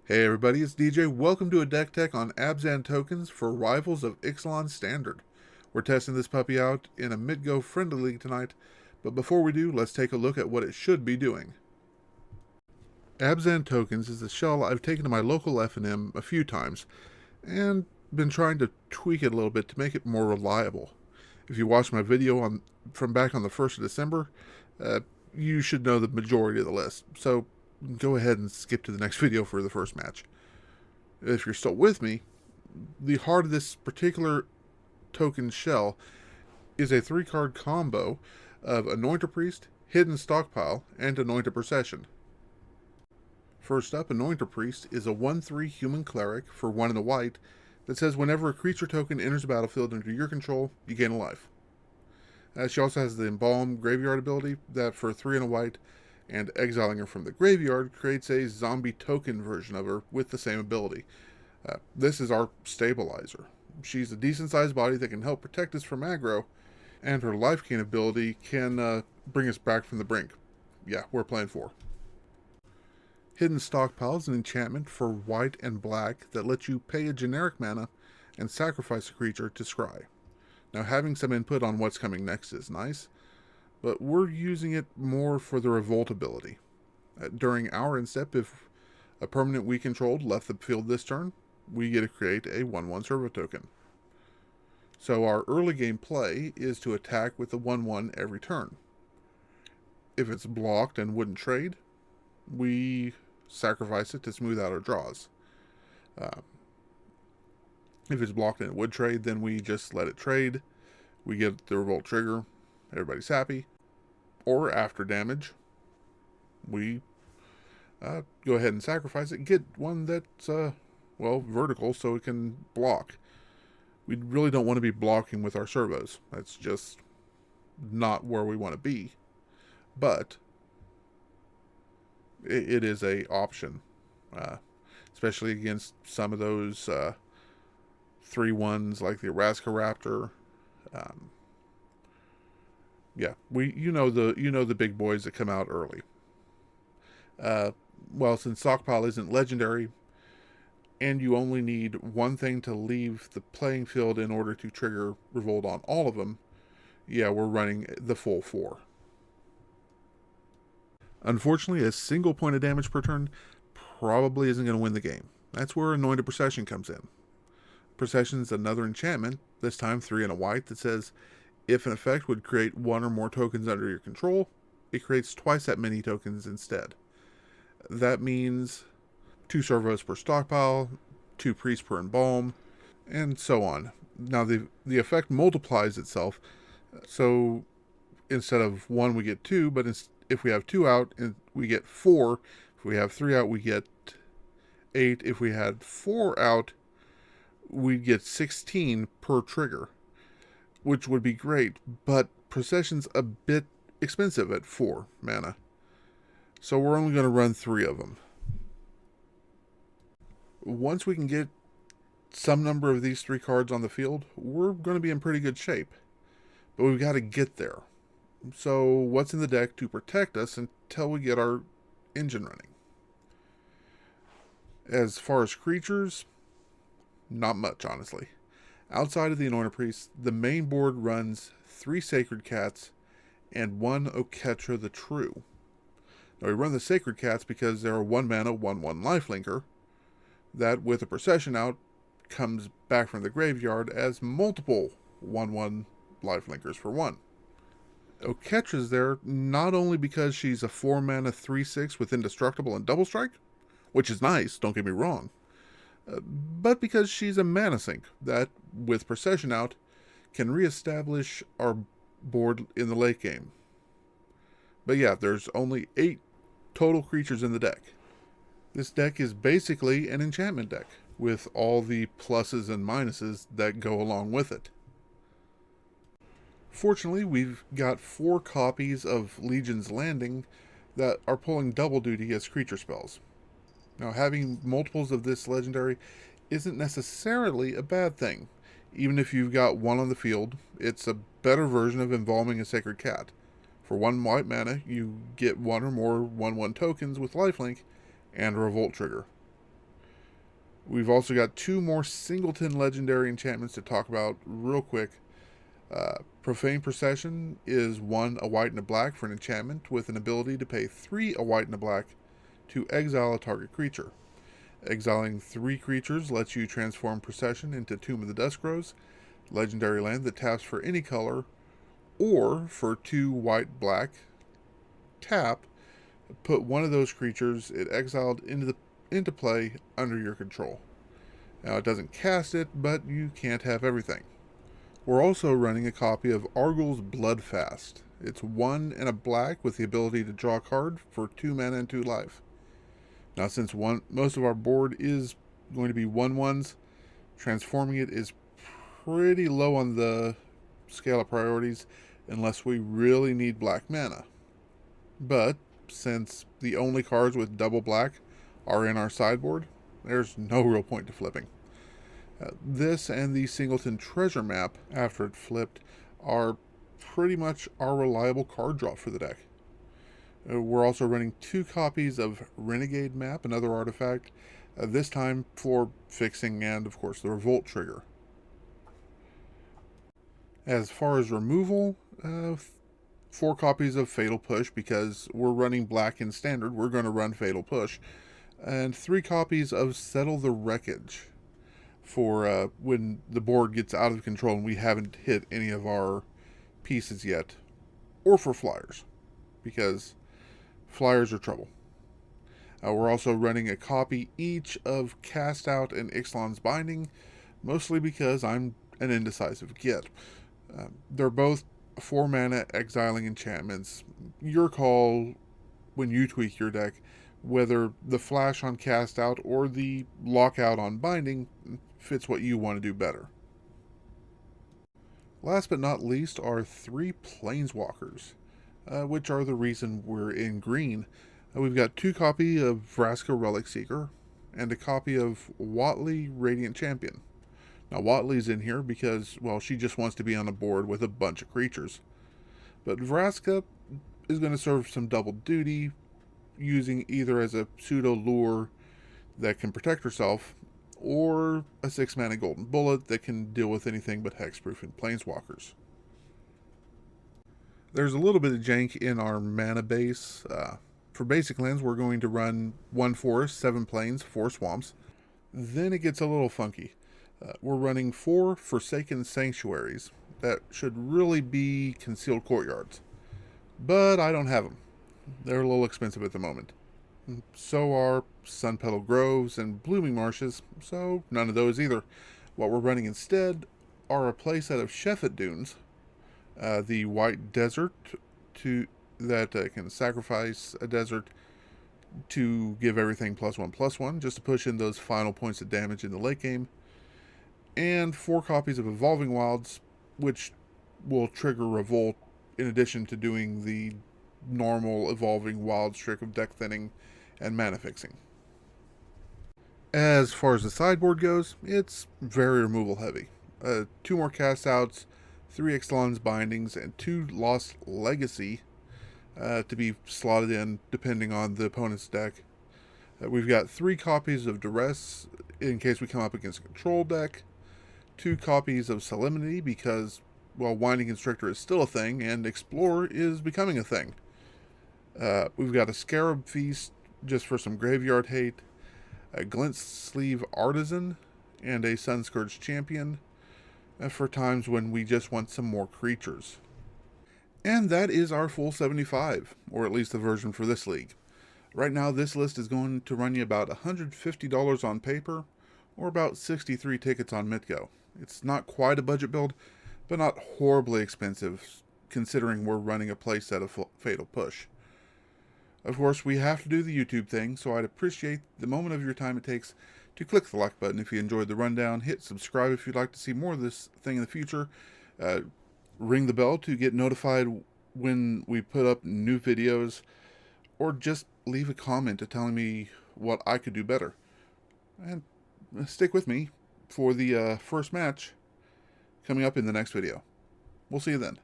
Hey everybody, it's DJ. Welcome to a deck tech on Abzan tokens for Rivals of Ixalan Standard. We're testing this puppy out in a mid-go friendly league tonight, but before we do, let's take a look at what it should be doing. Abzan tokens is a shell I've taken to my local F&M a few times, and been trying to tweak it a little bit to make it more reliable. If you watched my video from back on the 1st of December, you should know the majority of the list, so go ahead and skip to the next video for the first match. If you're still with me, the heart of this particular token shell is a 3-card combo of Anointer Priest, Hidden Stockpile, and Anointer Procession. First up, Anointer Priest is a 1/3 human cleric for 1 and a white that says whenever a creature token enters the battlefield under your control, you gain a life. She also has the Embalm Graveyard ability that for 3 and a white, and exiling her from the graveyard creates a zombie token version of her with the same ability. This is our stabilizer. She's a decent sized body that can help protect us from aggro, and her life gain ability can bring us back from the brink. Yeah, we're playing 4. Hidden Stockpile is an enchantment for white and black that lets you pay a generic mana and sacrifice a creature to scry. Now, having some input on what's coming next is nice, but we're using it more for the revolt ability. During our end step, if a permanent we controlled left the field this turn, we get to create a 1/1 servo token. So our early game play is to attack with a 1/1 every turn. If it's blocked and wouldn't trade, we sacrifice it to smooth out our draws. If it's blocked and it would trade, then we just let it trade. We get the revolt trigger. Everybody's happy. Or after damage, we go ahead and sacrifice it. Get one that's, vertical so it can block. We really don't want to be blocking with our servos. That's just not where we want to be. But it is a option, especially against some of those 3/1s like the Eraska Raptor. Yeah, you know the big boys that come out early. Since Stockpile isn't legendary, and you only need one thing to leave the playing field in order to trigger Revolt on all of them, yeah, we're running the full 4. Unfortunately, a single point of damage per turn probably isn't going to win the game. That's where Anointed Procession comes in. Procession is another enchantment, this time 3 and a white, that says if an effect would create 1 or more tokens under your control, it creates twice that many tokens instead. That means 2 servos per stockpile, 2 priests per embalm, and so on. Now the effect multiplies itself, so instead of 1 we get 2, but if we have 2 out, we get 4. If we have 3 out, we get 8. If we had 4 out, we'd get 16 per trigger, which would be great, but Procession's a bit expensive at 4 mana, so we're only going to run 3 of them. Once we can get some number of these 3 cards on the field, we're going to be in pretty good shape, but we've got to get there. So what's in the deck to protect us until we get our engine running? As far as creatures, not much, honestly. Outside of the Anointer Priest, the main board runs 3 Sacred Cats and 1 Oketra the True. Now we run the Sacred Cats because they're a 1 mana 1/1 lifelinker that, with a Procession out, comes back from the graveyard as multiple 1/1 lifelinkers for 1. Oketra's there not only because she's a 4 mana 3/6 with Indestructible and Double Strike, which is nice, don't get me wrong, but because she's a mana sink that, with Procession out, can reestablish our board in the late game. But yeah, there's only 8 total creatures in the deck. This deck is basically an enchantment deck, with all the pluses and minuses that go along with it. Fortunately, we've got 4 copies of Legion's Landing that are pulling double duty as creature spells. Now, having multiples of this legendary isn't necessarily a bad thing. Even if you've got 1 on the field, it's a better version of embalming a Sacred Cat. For 1 white mana, you get 1 or more 1/1 tokens with lifelink and a revolt trigger. We've also got two more singleton legendary enchantments to talk about real quick. Profane Procession is 1 a white and a black for an enchantment with an ability to pay 3 a white and a black to exile a target creature. Exiling 3 creatures lets you transform Procession into Tomb of the Duskrows, legendary land that taps for any color, or for 2 white-black, tap, put one of those creatures it exiled into play under your control. Now, it doesn't cast it, but you can't have everything. We're also running a copy of Argyl's Bloodfast. It's 1 and a black with the ability to draw a card for 2 mana and 2 life. Now, since most of our board is going to be 1/1s, transforming it is pretty low on the scale of priorities unless we really need black mana. But since the only cards with double black are in our sideboard, there's no real point to flipping. This and the Singleton Treasure Map, after it flipped, are pretty much our reliable card draw for the deck. We're also running 2 copies of Renegade Map, another artifact, this time for fixing and, of course, the Revolt trigger. As far as removal, 4 copies of Fatal Push, because we're running black in standard, we're going to run Fatal Push, and 3 copies of Settle the Wreckage for when the board gets out of control and we haven't hit any of our pieces yet, or for flyers, because flyers are trouble. We're also running a copy each of Cast Out and Ixalan's Binding, mostly because I'm an indecisive git. They're both 4 mana exiling enchantments. Your call when you tweak your deck, whether the flash on Cast Out or the lockout on Binding fits what you want to do better. Last but not least are 3 Planeswalkers, which are the reason we're in green. We've got 2 copies of Vraska Relic Seeker and a copy of Watley Radiant Champion. Now, Watley's in here because, well, she just wants to be on a board with a bunch of creatures. But Vraska is going to serve some double duty, using either as a pseudo lure that can protect herself, or a 6 mana golden bullet that can deal with anything but hexproof and planeswalkers. There's a little bit of jank in our mana base. For basic lands, we're going to run 1 forest, 7 plains, 4 swamps. Then it gets a little funky. We're running 4 Forsaken Sanctuaries. That should really be Concealed Courtyards. But I don't have them. They're a little expensive at the moment. So are Sunpetal Groves and Blooming Marshes, so none of those either. What we're running instead are a playset of Sheffet Dunes, the White Desert that can sacrifice a desert to give everything +1/+1, just to push in those final points of damage in the late game, and 4 copies of Evolving Wilds, which will trigger Revolt in addition to doing the normal Evolving Wilds trick of deck thinning and mana fixing. As far as the sideboard goes, it's very removal heavy. 2 more cast outs, 3 Ixalan's Bindings, and 2 Lost Legacy to be slotted in depending on the opponent's deck. We've got 3 copies of Duress in case we come up against a control deck, 2 copies of Solemnity because, well, Winding Constrictor is still a thing and Explore is becoming a thing. We've got a Scarab Feast just for some graveyard hate, a Glint Sleeve Artisan, and a Sunscourge Champion for times when we just want some more creatures. And that is our full 75, or at least the version for this league. Right now, this list is going to run you about $150 on paper, or about 63 tickets on Mitgo. It's not quite a budget build, but not horribly expensive, considering we're running a playset of Fatal Push. Of course, we have to do the YouTube thing, so I'd appreciate the moment of your time it takes to click the like button if you enjoyed the rundown, hit subscribe if you'd like to see more of this thing in the future, ring the bell to get notified when we put up new videos, or just leave a comment telling me what I could do better. And stick with me for the first match coming up in the next video. We'll see you then.